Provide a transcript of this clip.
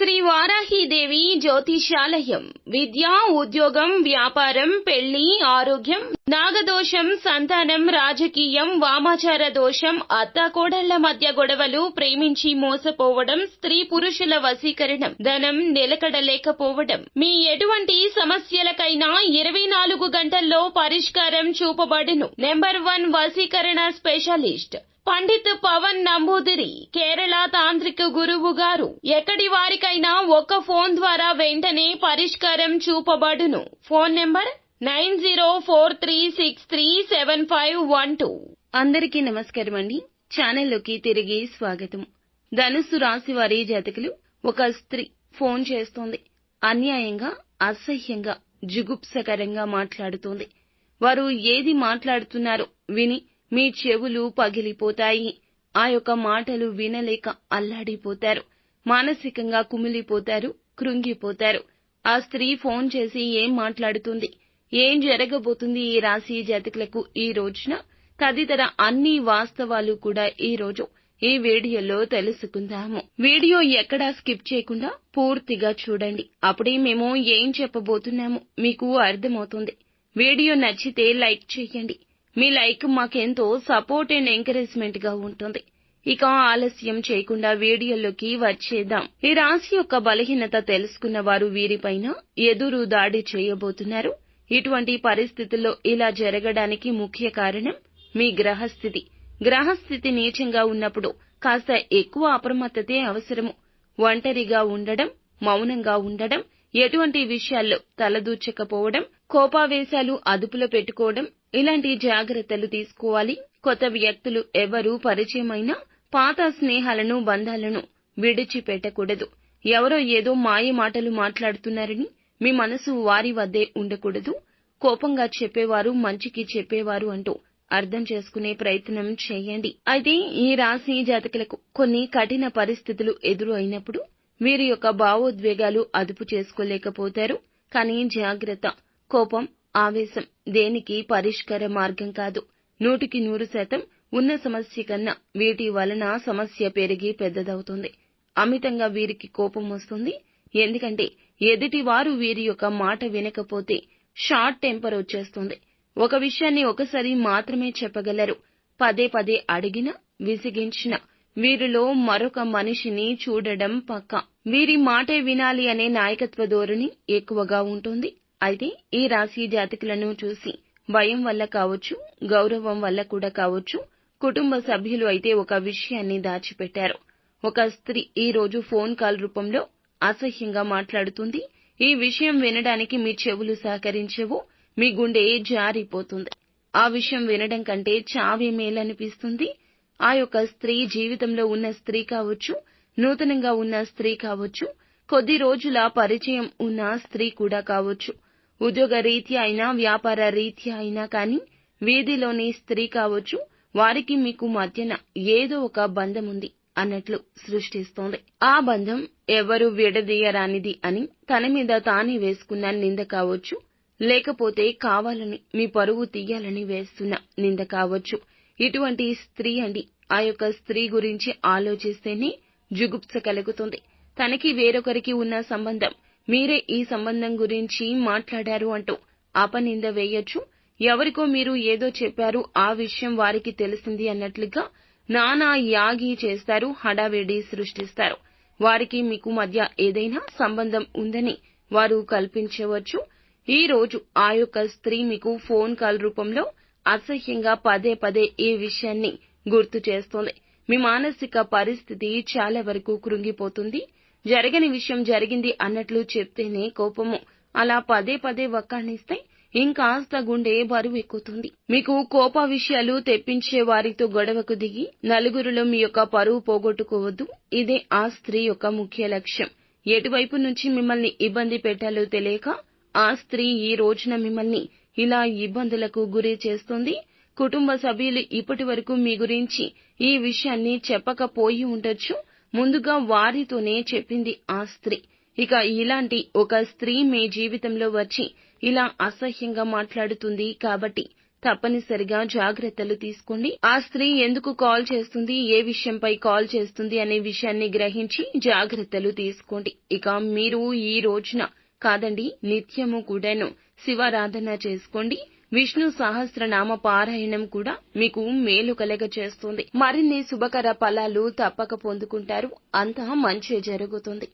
శ్రీ వారాహీదేవి జ్యోతిషాలయం. విద్య, ఉద్యోగం, వ్యాపారం, పెళ్లి, ఆరోగ్యం, నాగదోషం, సంతానం, రాజకీయం, వామాచార దోషం, అత్తాకోడళ్ల మధ్య గొడవలు, ప్రేమించి మోసపోవడం, స్త్రీ పురుషుల వశీకరణం, ధనం నిలకడలేకపోవడం, మీ ఎటువంటి సమస్యలకైనా 24 గంటల్లో పరిష్కారం చూపబడును. నెంబర్ 1 వశీకరణ స్పెషలిస్ట్ పండిత్ పవన్ నంబూదిరి, కేరళ తాంత్రిక గురువు గారు. ఎక్కడి వారికైనా ఒక్క ఫోన్ ద్వారా వెంటనే పరిష్కారం చూపబడును. Phone number 9043637512. అందరికీ నమస్కారం అండి. ఛానల్లోకి తిరిగి స్వాగతం. ధనుస్సు రాశి వారి జాతకులు, ఒక స్త్రీ ఫోన్ చేస్తోంది. అన్యాయంగా, అసహ్యంగా, జుగుప్సకరంగా మాట్లాడుతోంది. వారు ఏది మాట్లాడుతున్నారో విని మీ చెవులు పగిలిపోతాయి. ఆ యొక్క మాటలు వినలేక అల్లాడిపోతారు. మానసికంగా కుమిలిపోతారు, కృంగిపోతారు. ఆ స్త్రీ ఫోన్ చేసి ఏం మాట్లాడుతుంది, ఏం జరగబోతుంది ఈ రాశి జాతకులకు ఈ రోజున, తదితర అన్ని వాస్తవాలు కూడా ఈ రోజు ఈ వీడియోలో తెలుసుకుందాము. వీడియో ఎక్కడా స్కిప్ చేయకుండా పూర్తిగా చూడండి. అప్పుడే మేము ఏం చెప్పబోతున్నామో మీకు అర్థమవుతుంది. వీడియో నచ్చితే లైక్ చేయండి. మీ లైక్ మాకెంతో సపోర్ట్ అండ్ ఎంకరేజ్మెంట్ గా ఉంటుంది. ఇక ఆలస్యం చేయకుండా వీడియోలోకి వచ్చేద్దాం. ఈ రాశి యొక్క బలహీనత తెలుసుకున్న వారు వీరిపైన ఎదురు దాడి చేయబోతున్నారు. ఇటువంటి పరిస్థితుల్లో ఇలా జరగడానికి ముఖ్య కారణం మీ గ్రహస్థితి. గ్రహస్థితి నీచంగా ఉన్నప్పుడు కాస్త ఎక్కువ అప్రమత్తతే అవసరము. ఒంటరిగా ఉండడం, మౌనంగా ఉండడం, ఎటువంటి విషయాల్లో తలదూర్చకపోవడం, కోపావేశాలు అదుపులో పెట్టుకోవడం, ఇలాంటి జాగ్రత్తలు తీసుకోవాలి. కొత్త వ్యక్తులు ఎవరు పరిచయమైనా పాత స్నేహాలను, బంధాలను విడిచిపెట్టకూడదు. ఎవరో ఏదో మాయ మాటలు మాట్లాడుతున్నారని మీ మనసు వారి వద్దే ఉండకూడదు. కోపంగా చెప్పేవారు మంచికి చెప్పేవారు అంటూ అర్థం చేసుకునే ప్రయత్నం చేయండి. అయితే ఈ రాశి జాతకులకు కొన్ని కఠిన పరిస్థితులు ఎదురు అయినప్పుడు వీరి యొక్క భావోద్వేగాలు అదుపు చేసుకోలేకపోతారు. కానీ జాగ్రత్త, కోపం, ఆవేశం దేనికి పరిష్కార మార్గం కాదు. 100% ఉన్న సమస్య కన్నా వీటి వలన సమస్య పెరిగి పెద్దదవుతుంది. అమితంగా వీరికి కోపం వస్తుంది. ఎందుకంటే ఎదుటివారు వీరి యొక్క మాట వినకపోతే షార్ట్ టెంపర్ వచ్చేస్తుంది. ఒక విషయాన్ని ఒకసారి మాత్రమే చెప్పగలరు. పదే పదే అడిగినా, విసిగించినా వీరిలో మరొక మనిషిని చూడడం పక్కా. వీరి మాటే వినాలి అనే నాయకత్వ ధోరణి ఎక్కువగా ఉంటుంది. అయితే ఈ రాశి జాతకులను చూసి భయం వల్ల కావచ్చు, గౌరవం వల్ల కూడా కావచ్చు, కుటుంబ సభ్యులు అయితే ఒక విషయాన్ని దాచిపెట్టారు. ఒక స్త్రీ ఈ రోజు ఫోన్ కాల్ రూపంలో అసహ్యంగా మాట్లాడుతుంది. ఈ విషయం వినడానికి మీ చెవులు సహకరించవు, మీ గుండె జారిపోతుంది. ఆ విషయం వినడం కంటే చావే మేలనిపిస్తుంది. ఆ యొక్క స్త్రీ జీవితంలో ఉన్న స్త్రీ కావచ్చు, నూతనంగా ఉన్న స్త్రీ కావచ్చు, కొద్ది రోజుల పరిచయం ఉన్న స్త్రీ కూడా కావచ్చు. ఉద్యోగ రీత్యా అయినా, వ్యాపార రీత్యా అయినా కానీ, వీధిలోని స్త్రీ కావచ్చు, వారికి మీకు మధ్యన ఏదో ఒక బంధం ఉంది అన్నట్లు సృష్టిస్తోంది. ఆ బంధం ఎవరు విడదీయరానిది అని తన మీద తానే వేసుకున్న నింద కావచ్చు, లేకపోతే కావాలని మీ పరువు తీయాలని వేస్తున్న నింద కావచ్చు. ఇటువంటి స్త్రీ అండి. ఆ యొక్క స్త్రీ గురించి ఆలోచిస్తేనే జుగుప్స కలుగుతుంది. తనకి వేరొకరికి ఉన్న సంబంధం, మీరే ఈ సంబంధం గురించి మాట్లాడారు అంటూ అపనింద వేయొచ్చు. ఎవరికో మీరు ఏదో చెప్పారు, ఆ విషయం వారికి తెలిసింది అన్నట్లుగా నానా యాగి చేస్తారు, హడావిడి సృష్టిస్తారు. వారికి మీకు మధ్య ఏదైనా సంబంధం ఉందని వారు కల్పించవచ్చు. ఈ రోజు ఆ యొక్క స్త్రీ మీకు ఫోన్ కాల్ రూపంలో అసహ్యంగా పదే పదే ఈ విషయాన్ని గుర్తు చేస్తోంది. మీ మానసిక పరిస్థితి చాలా వరకు కృంగిపోతుంది. జరగని విషయం జరిగింది అన్నట్లు చెప్తేనే కోపము. అలా పదే పదే వక్కాణిస్తే ఇంకాస్త గుండె బరువెక్కుతుంది. మీకు కోప విషయాలు తెప్పించే వారితో గొడవకు దిగి నలుగురిలో మీ యొక్క పరువు పోగొట్టుకోవద్దు. ఇదే ఆ స్త్రీ యొక్క ముఖ్య లక్ష్యం. ఎటువైపు నుంచి మిమ్మల్ని ఇబ్బంది పెట్టాలో తెలియక ఆ స్త్రీ ఈ రోజున మిమ్మల్ని ఇలా ఇబ్బందులకు గురి చేస్తుంది. కుటుంబ సభ్యులు ఇప్పటి వరకు మీ గురించి ఈ విషయాన్ని చెప్పకపోయి ఉండొచ్చు. ముందుగా వారితోనే చెప్పింది ఆ స్త్రీ. ఇక ఇలాంటి ఒక స్త్రీ మీ జీవితంలో వచ్చి ఇలా అసహ్యంగా మాట్లాడుతుంది కాబట్టి తప్పనిసరిగా జాగ్రత్తలు తీసుకోండి. ఆ స్త్రీ ఎందుకు కాల్ చేస్తుంది, ఏ విషయంపై కాల్ చేస్తుంది అనే విషయాన్ని గ్రహించి జాగ్రత్తలు తీసుకోండి. ఇక మీరు ఈ రోజున కాదండి, నిత్యము కూడాను శివారాధన చేసుకోండి. విష్ణు సహస్రనామ పారాయణం కూడా మీకు మేలు కలగ చేస్తుంది. మరిన్ని శుభకర ఫలాలు తప్పక పొందుకుంటారు. అంతా మంచి జరుగుతుంది.